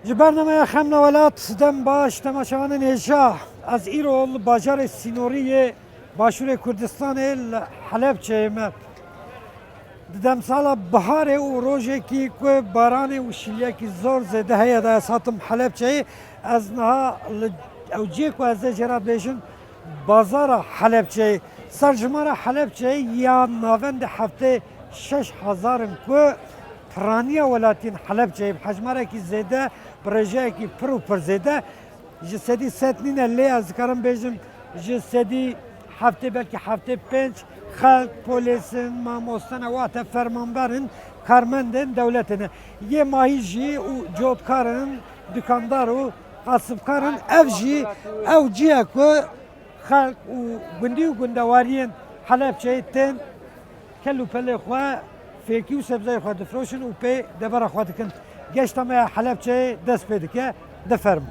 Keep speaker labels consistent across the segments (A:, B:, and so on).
A: برنامه خمن ولات دم باش تماشاوان نجا از ایرول باجار سینوری باشور کردستان حلب چه دم سال بهار و روزی که باران و شلیه کی زور زده هیا دا ساتم حلب چه از نه اوجی کو از جرات بیشن بازار حلب چه سرجمار حلب چه یا نوند هفته 6000 کو پرانیا ولاتین حلب چه حجماره کی زده proje ki pro zede jisedi setnine le az karım bejim jisedi hafte belki hafte 5 halk polisin mamostana vate fermandarın karmenden devletine ye mahici u jotkarın dükandaru kasıpkarın evji evciye ku halk u gündü gündavariyen halepçeyten kellu pele xwa feki u sebze xwa difroşun u pe debara xwa dikin geçtame halepçe dest pedike defermu.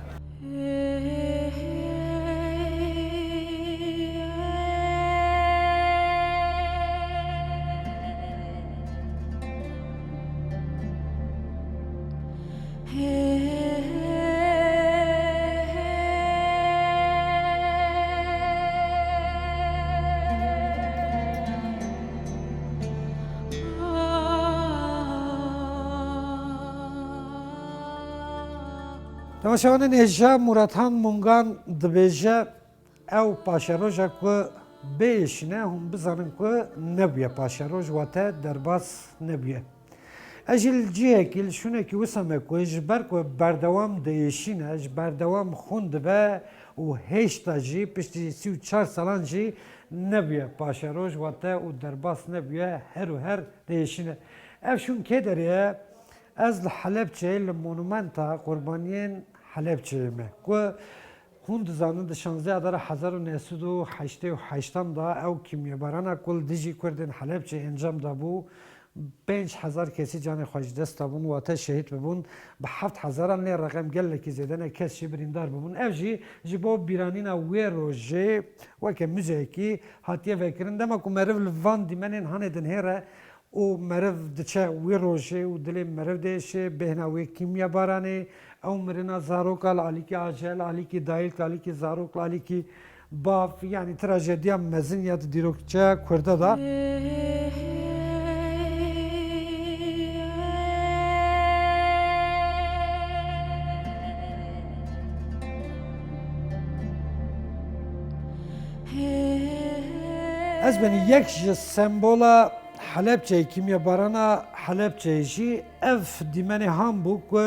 A: تماشاوان نجا مراتان مونگان دبیجه او پاشاروجا که بیشنه هم بزنن که نبیه پاشاروج واته درباس نبیه اجل جیه کل شونه که وسمه که جبر که بردوام دیشینه بردوام خوند به و هشتا جی پشتی 34 سالان جی نبیه پاشاروج واته و درباس نبیه هر و هر دیشینه اف شون که داره از حلبچه لمونومنتا قربانیان حلبچه مه که هند زانند 16 داره 1988 دا او کیمیابرانا کل دیجی کردن حلبچه انجام دابو 5000 کسی جان خوش دست تابون و آتش شهید ببون به 7000 نه رقم گله کی زدن کسی بریندار ببون اوجی جبو بیرانینا ویروجه و که موزیکی هاتیه فکرن دما کو مرو لوان دیمنن هندن هره او مرو دچه ویروجه و دل مرو دشه بهناوی کیمیا بارانه او مرنا زاروکال علی کی عجل علی کی دایل علی کی زاروک علی کی باف yani trajediya mezin ya dirokça kurda da از beni یک sembola حلبچه کیمیا بارana حلبچه جی اف دیمن هم بو که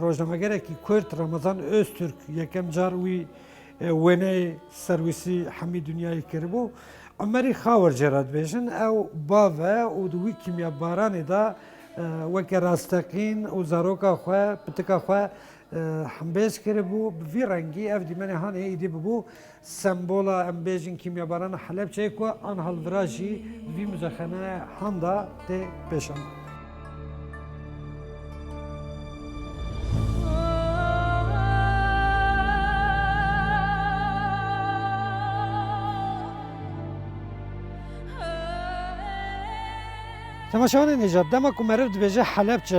A: روزنامه‌گر کی کرد رمضان öztürk یکم جار وی ونه سرویسی همی دنیای کربو امری خاور جرات بیشن او باوه او دوی کیمیا بارانه دا وکه راستقین و زاروکا خواه پتکا خواه همبیز کربو بی رنگی اف دیمن هان ایدی ببو سمبولا امبیجن کیمیا باران حلب چه کو آن هالوراجی وی مزخنه هاندا ته پیشان تماشاوان نجات دما کو مرد بجه حلب چه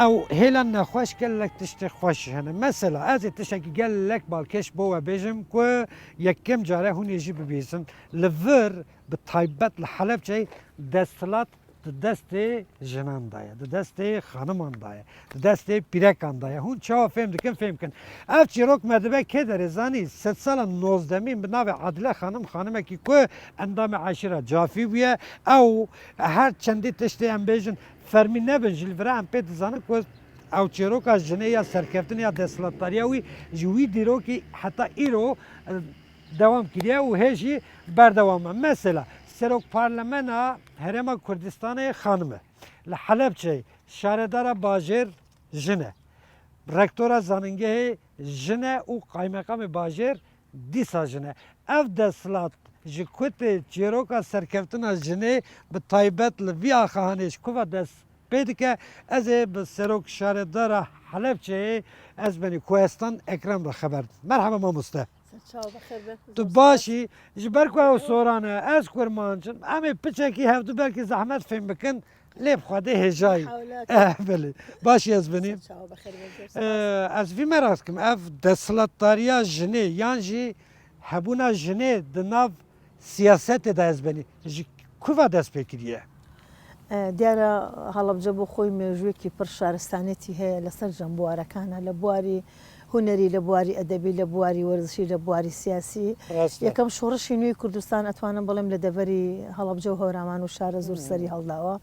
A: او هیلا نخوش گلک تشت خوش هنه مثلا از تشکی گلک بالکش بو بجم کو یکم جاره هون یجی ببیزن لور به تایبت لحلب چه دستلات دست جنان دایه دست خانمان دایه دست پیرکان دایه هون چه فهم فهم کن اف چیروک مدبه که در زانی 3 سال 19 به نام عادله خانم کی کو اندام عاشره جافی بیه او هر چندی تشتی ام بیجن فرمی نبنجل ورا ام پت زانه کو او چیروک از جنه یا سرکفتن یا دستلاتاریا وی جوی دیرو کی حتی ایرو devam kiriye و هجی بردوام مثلا سرک پارلمانا هرم کردستان خانمه لحلب چه شهردار باجر جنه رکتور زننگه جنه و قایمقام باجر دیسا جنه اف دستلات جکوت چیروکا سرکفتن از جنه به تایبت لوی آخانش کوه دست پیدکه از به سرک شهردار حلب چه از بنی کوهستان اکرم را خبر مرحبا ما مسته تو باشی جبر کو سورانه از کرمانچن امی پچکی هفته بلکی زحمت فهم بکن لب خواده هجایی
B: حولات
A: بله باشی از بنیم
B: شاو بخیر بگذار
A: از وی مراست کم اف دستلاتاریا جنه یان جی هبونا جنه دناو سیاست دا از بنی جی کووا دست بکریه
B: دیارە هەڵەبجە بۆ خۆی مێژوویەکی پڕ شارستانێتی هەیە لەسەر جەمبوارەکانە لە بواری هوەری لە بواری ئەدەبی لە بواری وەرزشی لە بواری سیاسی یەکەم شۆڕشی نوێی کوردستان ئەتوانم بڵێم لە دەڤەری هەڵەبجە و هەورامان و شارە زۆر سەری هەڵداوە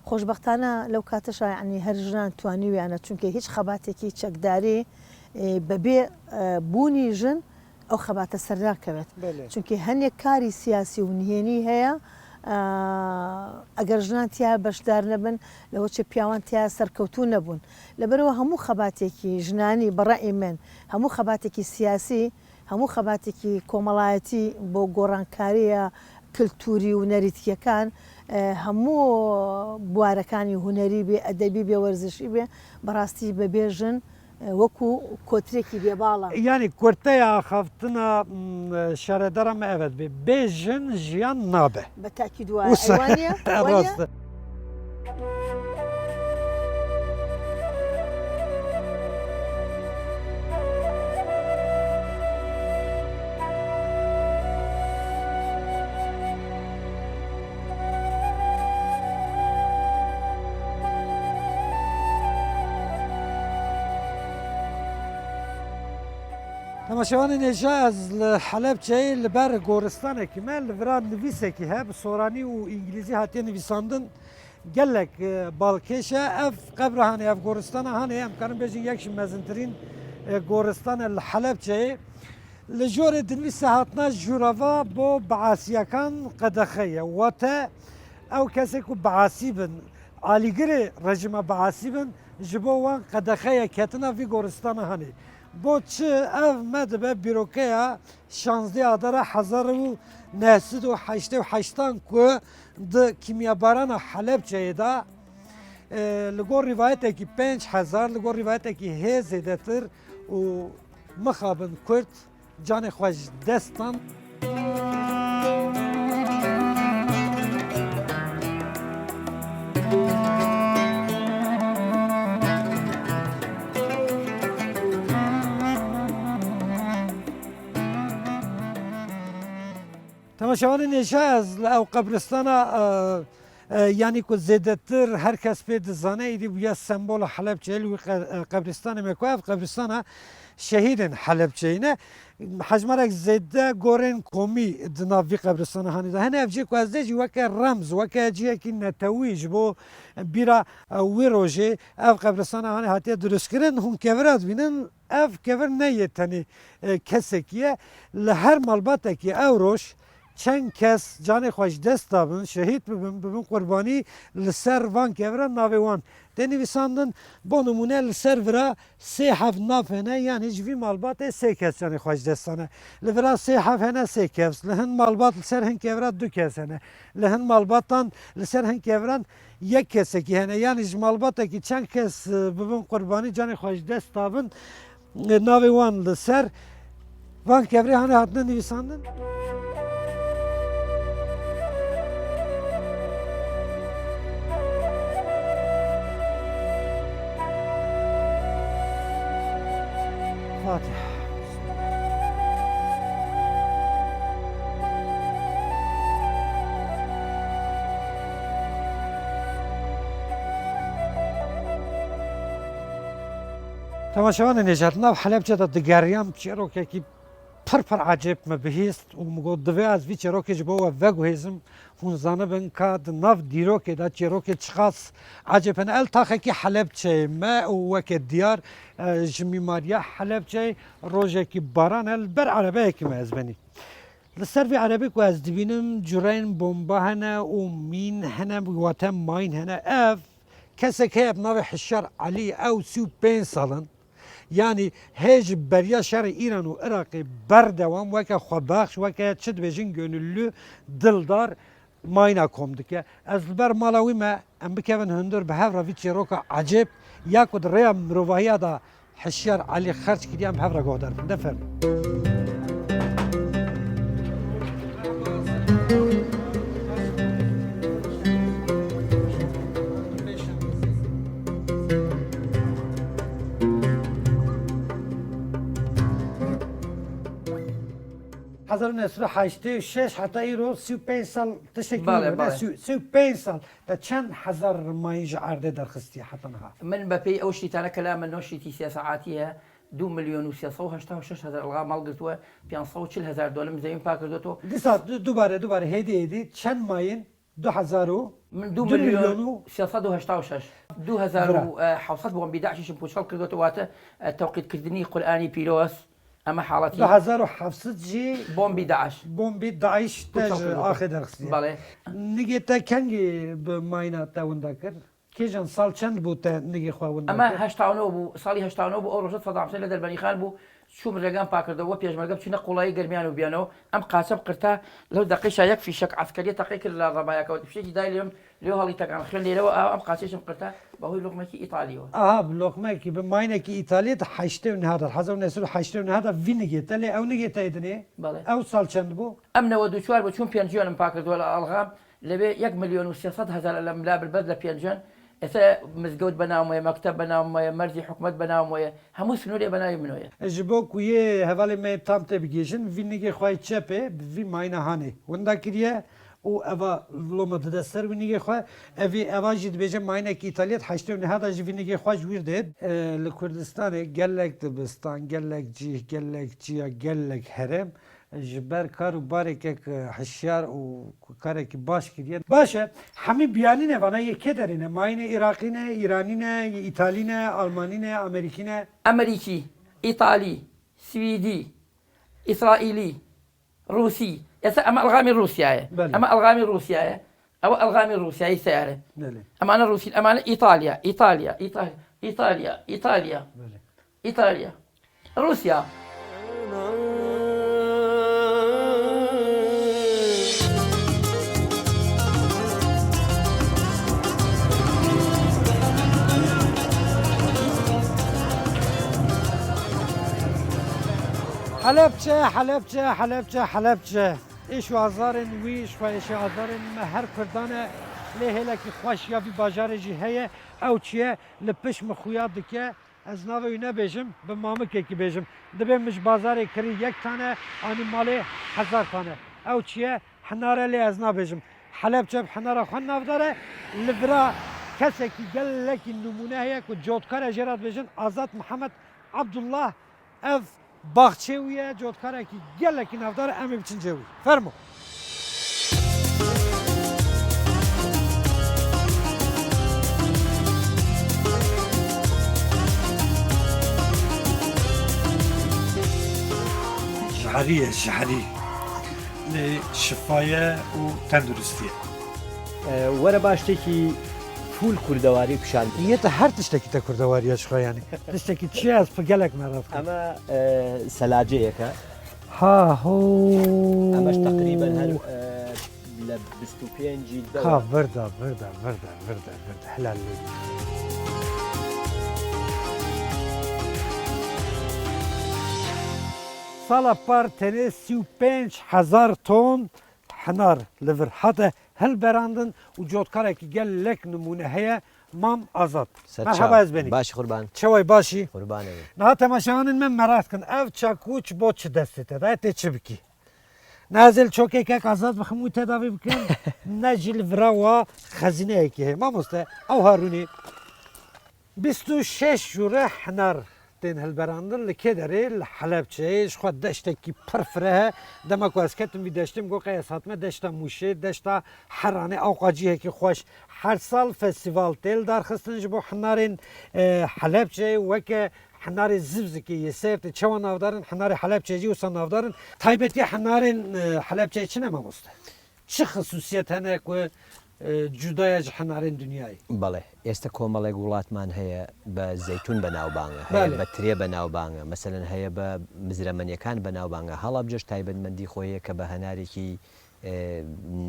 B: خۆشببختانە لەو کاتەش ینی هەرژان توانیویانە چونکە هیچ خەباتێکی چەکداری بەبێ بوونی ژن ئەو خەباتە سەرداکەوێت چونکە هەندێک کاری سیاسی و نهێنی هەیە ئەگەر ژنان تیا بەشدار نەبن لەوە چه پیاوان تیا سەرکەوتوو نەبوون لەبەرەوە هەموو خەباتێکی ژنانی بەڕێی من هەموو خەباتێکی سیاسی هەموو خەباتێکی کۆمەڵایەتی بۆ گۆڕانکاریە کللتوری و نەریتیەکان هەموو بوارەکانی هوەری بێ ئەدەبی بێ وەرزشی بێ بەڕاستی بەبێژن وەکو کۆترێکی بێباڵە
A: یعنی کورتەیە خەفتنە شارەدەرەمە ئەوەت بێ بێژن ژیان نابێ
B: بە تاکی دوایە
A: ڕاستە تەماشاوانی نێژە ئەس لە حەلەبجەی لەبەر گۆرستانێکی me li vira nivîsekî he bi soranî û îngilîzî hatiye nivîsandin gelek balkêşe ev qebra hanê ev goristana hanê em karin bêjin yek ji mezintirîn goristan li Helebceyê li jorê dinivîse hatna jûrava bo biasiyekan qedexeye wate ew kesek ku biasî bin alîgirê rejima biasî bin ji bo wan qedexeye ketina vî goristana hanê بۆ چ ئەv me dibe bîrokeya şanzdê adara hezar û nesîd û heştê û heştan ku di kîmyabarana Helebceyê da li gor rîvayetekî 5000 li gor rîvayetekî hê zêdetir û mixabin Kurd canê xwe ji destan تەماشاوانی نێژە ez li ew qebristana yanî ku zêdetir her kes pê dizane êdî bûye sembola Helebceyê wî qebristanê me ku ev qebristana şehîdên Helebceyê ne hejmarek zêde gorên komî di nav vî qebristana hanî da hene ev cî ku ez dê jî weke remz weke ciyekî netewî ji bo bîra wê rojê ev qebristana hanê hatiye durustkirin hûn kevira dibînin ev kevir neyê tenê kesekî ye li her malbatekî ew roj çend kes canê xwe ji dest dabin şehîd bibin qurbanî li ser van keviran navê wan tê nivîsandin bo nimûne li ser vira sê hev nav hene yanî ji vî malbatê sê kes canê xwe ji dest dane li vira sê hev hene sê kes li hin malbat li ser hin kevira du kes hene li hin malbatan li ser hin keviran yek kesekî hene yanî ji malbatekî çend kes bibin qurbanî canê xwe ji dest dabin navê wan li ser van kevirê hene hatine nivîsandin فاتح تەماشاوانی نێژات ناو Helebceدا digeriyam çîrokekî pir ecêb me bihîst û min got divê ez vî çîrokê ji bo we veguhêzim hûn zanibin ka di nav dîrokê de çîrokê çiqas ecêb hene el taxekî Helebceyê me û weke diyar ji mîmariya Helebceyê rojekî baran el ber erebeyekî me ez benî li ser vê erebê ku ez dibînim cureyên bomba hene û mîn hene wate mayîn hene ev kesek heye bi navê Hişyar Elî ew 35 salin yani hêj beriya şerê İran û Iraqê berdewam weke xwebaxş weke çi dibêjin gönüllü dildar mayna kom dike ez li ber mala wî me em bikevin hundir bi hevra vî çîroka ecêb ya ku di rêya mirovahiya da Hişyar Elî xerç kiriye em hevra guhdar bin defermin 1986 حتی ایرو 35 سال تشکیل
C: بله،
A: نه
C: بله.
A: 35 سال تا چند هزار مایج عرضه در خستی حتی نها
C: من بەپێی ئەو شتانە کەلام من نۆشتی سێ سەعاتیە 2 ملیۆن و 386 هزار ئەڵغا ماڵ گرتووە 540 هزار دلار لەم زەوین پاکردوەوە
A: دیسا دوباره هدی چند ماین 2000
C: من 2
A: دو
C: ملیۆن
A: ملیۆن و
C: 386 2700 بۆم بیداعشیشم پوچەڵ کردوەوەتە تەوقیتکردنی قورئانی پیرۆز ئەمە حاڵەتی
A: 2700 جی
C: بۆمبی داعش
A: بومبی داعش تاج آخر در خستی
C: بەڵێ
A: نگی تا کنگی به ماینا تاوندا کرد کیجان سال چند بود تا نگی خواهوندا
C: ئەمە هەشتاونەوە بوو ساڵی هەشتاونەوە بوو ئەو ڕۆژە سەدام حوسێن لە دەربەنی خان بوو چوم ڕێگان پاکردەوە پێشمەرگە بچینە قوڵایی گەرمیان و بیانەوە ئەم قاچە بقرتا لەو دقیشا یەک فیشک عسکەریە تەقی کرد لە ڕەبایەکەوە فشێکی دای لێو هەڵی تەکان خوێن لێرەوە ئەم قاچێشم قرتا بەهۆی لوقمەکی ئیتالیەوە
A: لقمه کی به ماینا کی ایتالیا تا 1980 وی نگی تا لی او نگی تا ایدنی
C: بەڵێ
A: او سال چند بو
C: ئەم 94 بە چوون پێنجیۆنم پاکردووە لە ئەڵغام لەبێ 1 ملیۆن و 300 هزار لە ملا بربەر لە پێنجۆن ئێستا مزگەوت بەناومەیە مەکتەب بەناومەیە مەرجی حکومت بەناومەیە هەموو سنوورێ بەناوی منۆیە
A: جبو کوی حوالی می تام ته بگیشن وی نگی خواهی چپه وی ماینا هانه وندا کریه او اوا لومه دستر وی نگی خواه اوا جید بیجه ماینا کی ایتالیا 89 وی نگی خواه جویر دید لکردستان گلک دبستان گلک جیه گلک جیا گلک هرم جبر کار و بارێک هشیار و کارێکی باش کردیە باشە هەمی بیانینە وانە یەکێ دەرێنە ماینە عێراقینە ئیرانینە ئیتالینە ئەڵمانینە ئەمریکینە
C: ئەمریکی ئیتالی سویدی ئیسرائیلی رووسی ئێستا ئەمە ئەلغامی رووسایە ئەمە ئەلغامی رووسایە ئەوە ئەلغامی رووسایی سیارە ئەمانە رووسی ئەمانە ئیتالیا ئیتالیا ئیتالیا ئیتالیا ئیتالیا رووسیا
A: حلبچه ایش وازارن ویش و ایش وازارن هر کردانه لیه لکی خوش یا بی باجار جیهه او چیه لپش مخویات دکه از ناوی نبیجم به مامکه کی بیجم دبی مش بازار کری یک تانه آنی مالی 1000 تانه او چیه حناره لی از نبیجم حلبچه حناره خوان نافداره لبرا کسی که گل لکی نمونه هیه که جودکار جرات بیجن آزاد محمد عبدالله اف باغچه‌ویه جودکاره کی گلکی نافدار امی بچین جوی فرمو شهریه لشفایه و تندرستیه
D: وەرە باشتێکی فول کوردەواری پیشان
A: یه تا هر تشتکی تا کردواریه شخوا یعنی تشتکی چی از پگلک مرد
D: ئەمە سەلاجەیەکە
A: ها هو
D: ئەمەش تقریبا هەر لە 25
A: ها ورده حلال لی سالا پار تنه 35,000 تن حنار لور حتی هل براندن و جودکاره که گل لک نمونه هیا مام آزاد مرحبا از بینی
D: باش قوربان
A: چوای باشی
D: قوربانە
A: نه تماشاوانن من مراد کن اف چاکوچ بۆ چ دەستێتە دایتێ چ بکی نازل چۆکێکێک ئازاد بخەم و تێداوی بکەن نەجل ڤراوە خەزینەیەکی هەیە مامۆستە ئەو هاروونی 26 ژوورە حنار تێن هەلبەراندن لە کێ دەرێ لە حەلەبچەیەش خوا دەشتێکی پرفرە دەمە کوازکەتم بی دەشتم گۆ قەیەس هاتمە دەشتە موشێ دەشتا حەرانێ ئەو قاجیەکی خۆش هەر ساڵ فستیڤال تێل دارخستنش بۆ حنارên حەلەبچێ وەکە حنارê zivzikê yê sertê çawa navdarin حنارê Helepçecî wisa navdarin taybetî حنارên Helepçeyê çi ne mamoste çi xisûsiyet hene ku cudaya ji حنارên dünyayê
D: بەڵێ ئێستا کۆمەڵێک وڵاتمان هەیە بە زەیتون بەناوبانگە هەیە بە ترێ بەناوبانگە مەسەلەن هەیە بە مزرەمەنیەکان بەناوبانگە هەڵەبجەش تایبەتمەندی خۆیە کە بە هەنارێکی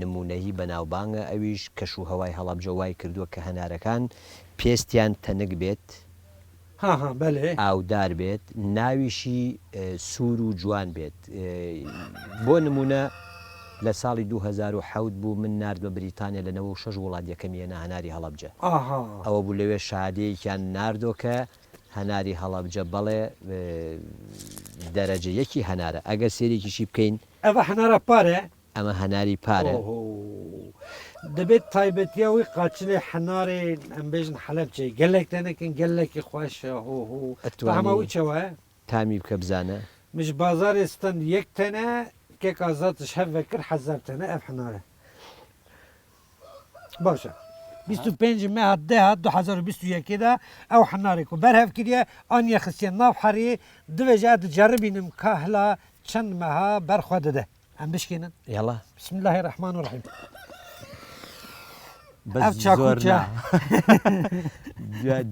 D: نمونەهی بەناوبانگە ئەویش کەش و هەوای هەڵەبجە وای کردووە کە هەنارەکان پێستیان تەنک بێت ئاودار بێت ناویشی سوور و جوان بێت بۆ نمونە لە ساڵی 2007 بوو من نردوە بریتانیا لەنەوە 6 وڵات یەکەمیە هەناری هەڵەبجە ئەوە بوو لەوێ شادەیەکیان نردۆ کە هەناری هەڵەبجە بەڵێ دەرەجە یەکی هەنارە ئەگەر سێرێکیشی بکەین
A: ئەوە حنارە پارێ
D: ئەمە هەناری پارە
A: دەبێت تایبەتیەوەی قاچلێ حنارێ ئەم بێژن حەلەبجێ گەلێک دەنەکەن گەلێکی خۆشە هەمەویچەوە
D: تامی بکە بزانە
A: مش بازارێ ستەن یەک تەنە کێک ئازاتش هەڤە کرد حەزار تەنە ئەف حنارە باشە 25 مه 2021 ئەو حنارێک و بەرهەف کردە ئەنیە خستیە ناو حەریێ دوێژە دجاربینم کاهلا چەند مەها بەرخوا دەدە ئەم بشکێنن
D: یاڵا
A: بسم الله الرحمن الرحیم
D: بەس زۆر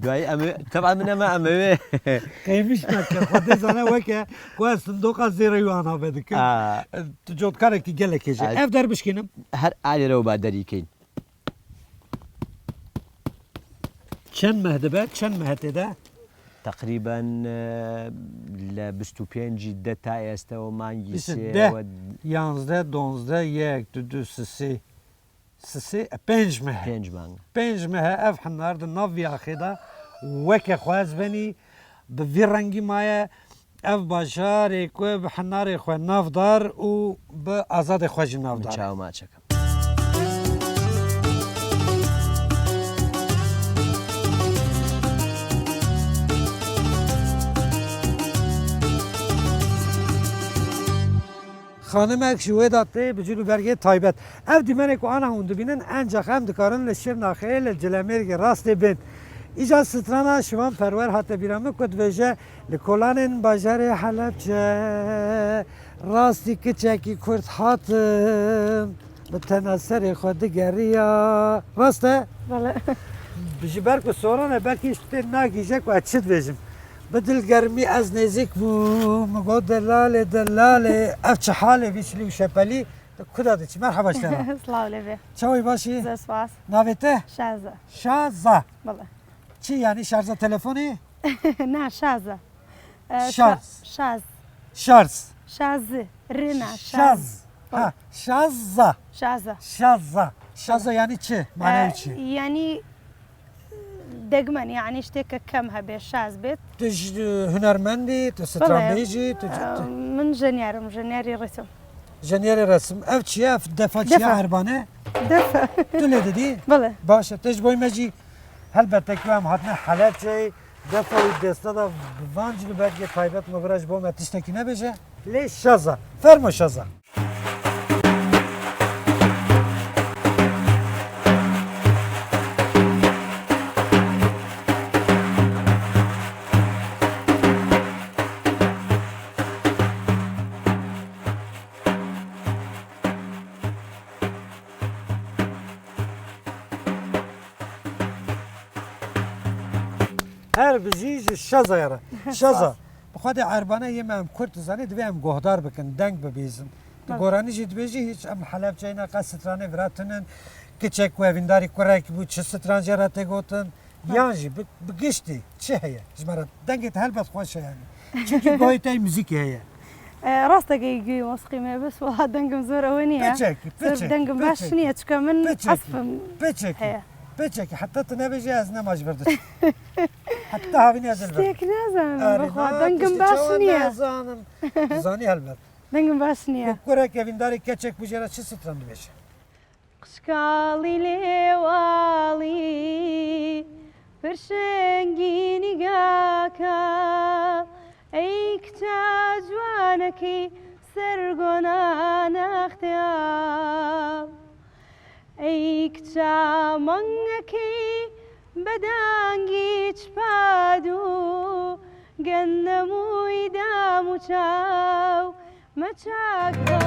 D: دوای ئەمە تەبا منەمە ئەمەوێ
A: قەیمیش نەکە خۆ دەزانە وەکە کوە سندۆقا زێڕەوانە بە دکە جۆتکارێکی گەلێکێژە ئەف دەربشکێنم
D: هەر ئالێرەوە با دەریکەین
A: چەند مەه دەبێت چەند مەه تێدا
D: تقریبان لە 25 دە تا ئێستەوە مانگی
A: 11 12 1 2 3 5 مەه
D: 5 مانگ
A: 5 مەه ئەف حناردە ناوی ئاخێدا وەکە خوازبنی بە vî ڕەنگی مایە ئەف باژارێک بە حنارێ خۆ نافدار و بە ئازادێ خۆژی نافدار
D: چاو ماچەکەم
A: خانمێکشی وێدا تێ بجول و بەرگێ تایبەت ئەف دیمەنێک و ئانا هون دبینن ئەنجا ئەم دikarin لە شیر ناخەیە لە جلەمێرگی ڕاستێ بێن ئیجا سترانە شوان پەروەەر هاتە بیرامە کو دبێژە لە کۆلانên باژارێ حەلەبجە ڕاستی کچێکی کورد هاتم بە تەنەسەرێ خۆ دگەریە ڕاستە بژی بەرک و سۆرانە بەرکیش تێ ناگیژەک و چ دبێژم بدلگرمی از نزدیک بوم گو دلاله اف چه حاله ویچلی و شپلی کدا چی مرحبا شما
E: سلام علیکم
A: چوی باشی
E: سپاس
A: ناویته
E: شازه
A: شازه
E: بله
A: چی یعنی شارژ تلفنی
E: نه شازه
A: شارژ
E: شاز
A: شارژ
E: رنا
A: شاز ها شازه شازه یعنی چه معنی چی
E: یعنی دەگمەن یعنی شتێکە کەم هەبێ شاز بێت
A: تش هنەرمەندی تو سترانبێژی
E: من ژەنیارم ژەنیاری ڕێتم
A: ژەنیێری ڕسم ئەو چیە دەفا چیە هەربانە تو لێ دەدی
E: بڵێ
A: باشە تش بۆی مەجی هەلبەتەکوام هاتنە حەلەبجەی دەفەوی دەستەدا بڤانج بەرگێ تایبەت مەبرەش بۆمە تشتێکی نەبێژە لێ شەزە فەرمە شەزە هر بجیج شازه یاره شازه بخواد عربانه یه من کرد زنی دویم گهدار بکن دنگ ببیزن گورانی جد بیجی هیچ ام حلب جاینا قصترانه وراتنن کچک و وینداری کرک بود چه سترانجی را تگوتن یانجی بگشتی چه هیه جمرا دنگت هلبت خوشه یعنی چونکی گاهی تای موزیکی هیه
E: ڕاستەگەی مۆسقیمێ بس وڵات دەنگم زۆر ئەوە نییە دەنگم باش نییە چکە من حەسفم
A: هەیە پێچێکی حتا تو نەبێژی ئەز نەماش بردت حتا هاوینی ئەزل
E: شتێک نازانم دەنگم باش نییە
A: زانی هەلبەت
E: دەنگم باش نییە
A: کوڕێک کەڤینداری کەچێک بژێرە چ ستران دبێژە
E: قشکاڵی لێواڵی پرشنگی نیگاکە ئەی کچە جوانەکەی سەرگۆنا نەختیاو ئەی کچە مەنگەکەی بەدانگی چپاد و گەندەمووی دام و چاو مەچاکە